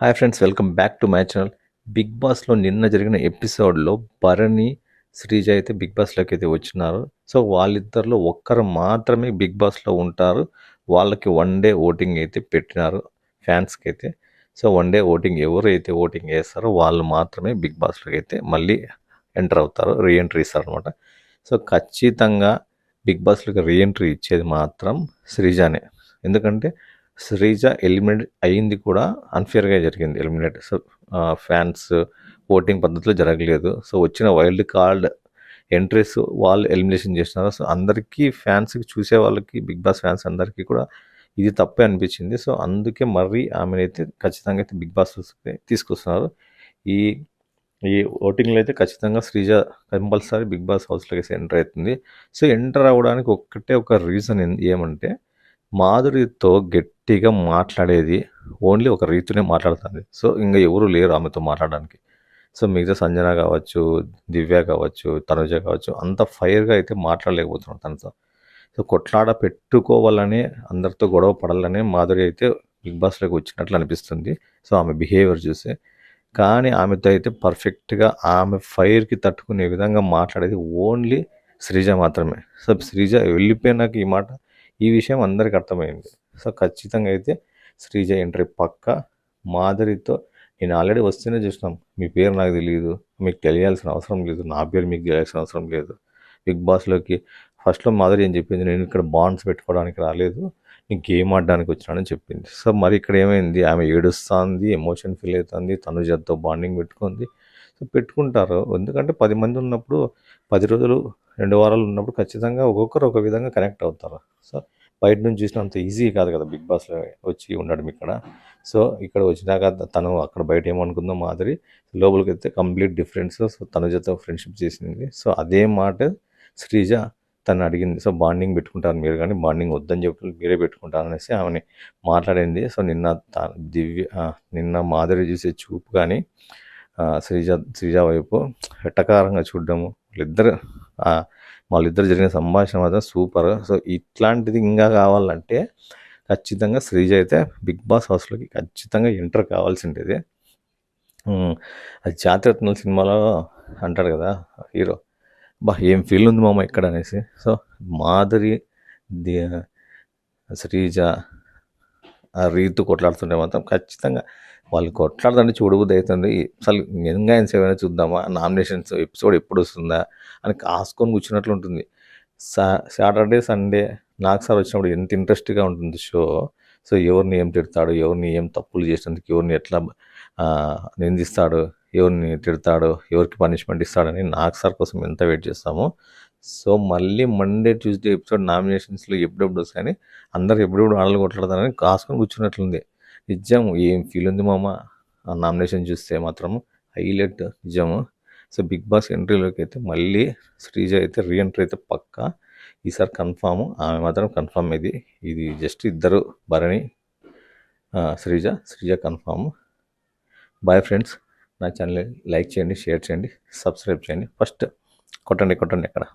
Hi friends, welcome back to my channel. Big బాస్లో నిన్న జరిగిన ఎపిసోడ్లో భరణి, శ్రీజ అయితే బిగ్ బాస్లోకి అయితే వచ్చినారు. సో వాళ్ళిద్దరిలో ఒక్కరు మాత్రమే బిగ్ బాస్లో ఉంటారు. వాళ్ళకి వన్ డే ఓటింగ్ అయితే పెట్టినారు ఫ్యాన్స్కి అయితే. సో వన్ డే ఓటింగ్ ఎవరైతే ఓటింగ్ వేస్తారో వాళ్ళు మాత్రమే బిగ్ బాస్లోకి అయితే మళ్ళీ ఎంటర్ అవుతారు, రీఎంట్రీ ఇస్తారు అనమాట. సో ఖచ్చితంగా బిగ్ బాస్లోకి రీఎంట్రీ ఇచ్చేది మాత్రం శ్రీజానే. ఎందుకంటే శ్రీజ ఎలిమినేట్ అయింది కూడా అన్ఫేర్గా జరిగింది. ఎలిమినేట్ సో ఫ్యాన్స్ ఓటింగ్ పద్ధతిలో జరగలేదు. సో వచ్చిన వైల్డ్ కార్డ్ ఎంట్రీస్ వాళ్ళు ఎలిమినేషన్ చేసినారు. సో అందరికీ ఫ్యాన్స్కి, చూసే వాళ్ళకి, బిగ్ బాస్ ఫ్యాన్స్ అందరికీ కూడా ఇది తప్పే అనిపించింది. సో అందుకే మరీ ఆమెనైతే ఖచ్చితంగా అయితే బిగ్ బాస్ తీసుకొస్తున్నారు. ఈ ఈ ఓటింగ్లో అయితే ఖచ్చితంగా శ్రీజ కంపల్సరీ బిగ్ బాస్ హౌస్లోకి ఎంటర్ అవుతుంది. సో ఎంటర్ అవ్వడానికి ఒక్కటే ఒక రీజన్ ఏమంటే, మాధురితో గట్టిగా మాట్లాడేది ఓన్లీ ఒక రీతినే మాట్లాడుతుంది. సో ఇంకా ఎవరు లేరు ఆమెతో మాట్లాడడానికి. సో మిగతా సంజన కావచ్చు, దివ్య కావచ్చు, తనుజ కావచ్చు, అంత ఫైర్గా అయితే మాట్లాడలేకపోతున్నాం తనతో. సో కొట్లాడ పెట్టుకోవాలని, అందరితో గొడవ పడాలని మాధురి అయితే బిగ్ బాస్లోకి వచ్చినట్లు అనిపిస్తుంది. సో ఆమె బిహేవియర్ చూస్తే. కానీ ఆమెతో అయితే పర్ఫెక్ట్గా ఆమె ఫైర్కి తట్టుకునే విధంగా మాట్లాడేది ఓన్లీ శ్రీజ మాత్రమే. సో శ్రీజ వెళ్ళిపోయినాక ఈ విషయం అందరికి అర్థమైంది. సో ఖచ్చితంగా అయితే శ్రీజ ఎంట్రీ పక్క. మాధురితో నేను ఆల్రెడీ వస్తేనే చూసినాం, మీ పేరు నాకు తెలియదు, మీకు తెలియాల్సిన అవసరం లేదు, నా పేరు మీకు తెలియాల్సిన అవసరం లేదు. బిగ్ బాస్లోకి ఫస్ట్లో మాధురి ఏం చెప్పింది, నేను ఇక్కడ బాండ్స్ పెట్టుకోవడానికి రాలేదు, నేను గేమ్ ఆడడానికి వచ్చినానని చెప్పింది. సో మరి ఇక్కడ ఏమైంది, ఆమె ఏడుస్తుంది, ఎమోషన్ ఫీల్ అవుతుంది, తనుజతో బాండింగ్ పెట్టుకుంది. సో పెట్టుకుంటారు, ఎందుకంటే 10 మంది ఉన్నప్పుడు, 10 రోజులు 2 వారాలు ఉన్నప్పుడు ఖచ్చితంగా ఒక్కొక్కరు ఒక విధంగా కనెక్ట్ అవుతారు. సో బయట నుంచి చూసినంత ఈజీ కాదు కదా బిగ్ బాస్లో వచ్చి ఉండడం ఇక్కడ. సో ఇక్కడ వచ్చినాక తను అక్కడ బయట ఏమనుకుందో మాదిరి, లోపలికి అయితే కంప్లీట్ డిఫరెన్స్. సో తనుజతో ఫ్రెండ్షిప్ చేసింది. సో అదే మాట శ్రీజ తను అడిగింది. సో బాండింగ్ పెట్టుకుంటారు మీరు, కానీ బాండింగ్ వద్దని చెప్పి మీరే పెట్టుకుంటారు అనేసి ఆమెని మాట్లాడింది. సో నిన్న మాధురి చూసే చూపు కానీ శ్రీజ వైపు ఎట్టకారంగా చూడడము, వాళ్ళిద్దరు జరిగిన సంభాషణ మాత్రం సూపర్. సో ఇట్లాంటిది ఇంకా కావాలంటే ఖచ్చితంగా శ్రీజ అయితే బిగ్ బాస్ హౌస్లోకి ఖచ్చితంగా ఎంటర్ కావాల్సిండేది. అది జాతిరత్నాల సినిమాలో అంటాడు కదా హీరో, ఏం ఫీల్ ఉంది మామ ఇక్కడ అనేసి. సో మాధురి, శ్రీజ, రీతు కొట్లాడుతుంటే మాత్రం ఖచ్చితంగా వాళ్ళు కొట్లాడుతుంటే చూడబుద్ది అవుతుంది. అసలు ఇంకా ఏమైనా చూద్దామా, నామినేషన్స్ ఎపిసోడ్ ఎప్పుడు వస్తుందా అని కాసుకొని కూర్చున్నట్లు ఉంటుంది. సాటర్డే సండే నాకు సార్ వచ్చినప్పుడు ఎంత ఇంట్రెస్ట్గా ఉంటుంది షో. సో ఎవరిని ఏం తిడతాడు, ఎవరిని ఏం తప్పులు చేసినందుకు ఎవరిని ఎట్లా నిందిస్తాడు, ఎవరిని తిడతాడు, ఎవరికి పనిష్మెంట్ ఇస్తాడని నాకు సార్ కోసం ఎంత వెయిట్ చేస్తామో. సో మళ్ళీ మండే ట్యూస్డే ఎపిసోడ్ నామినేషన్స్లో ఎప్పుడెప్పుడు వస్తాయని అందరు ఎప్పుడెప్పుడు ఆడలు కొట్లాడతారని కాసుకొని కూర్చున్నట్లుంది. నిజం ఏం ఫీల్ ఉంది మామ ఆ నామినేషన్ చూస్తే మాత్రం, హైలైట్ నిజము. సో బిగ్ బాస్ ఎంట్రీలోకి అయితే మళ్ళీ శ్రీజ అయితే రీఎంట్రీ అయితే పక్కా ఈసారి కన్ఫామ్. ఆమె మాత్రం కన్ఫామ్. ఇది జస్ట్ ఇద్దరు, Bharani, Sreeja confirm. Bye friends. నా ఛానల్ లైక్ చేయండి, షేర్ చేయండి, సబ్స్క్రైబ్ చేయండి. ఫస్ట్ కొట్టండి అక్కడ.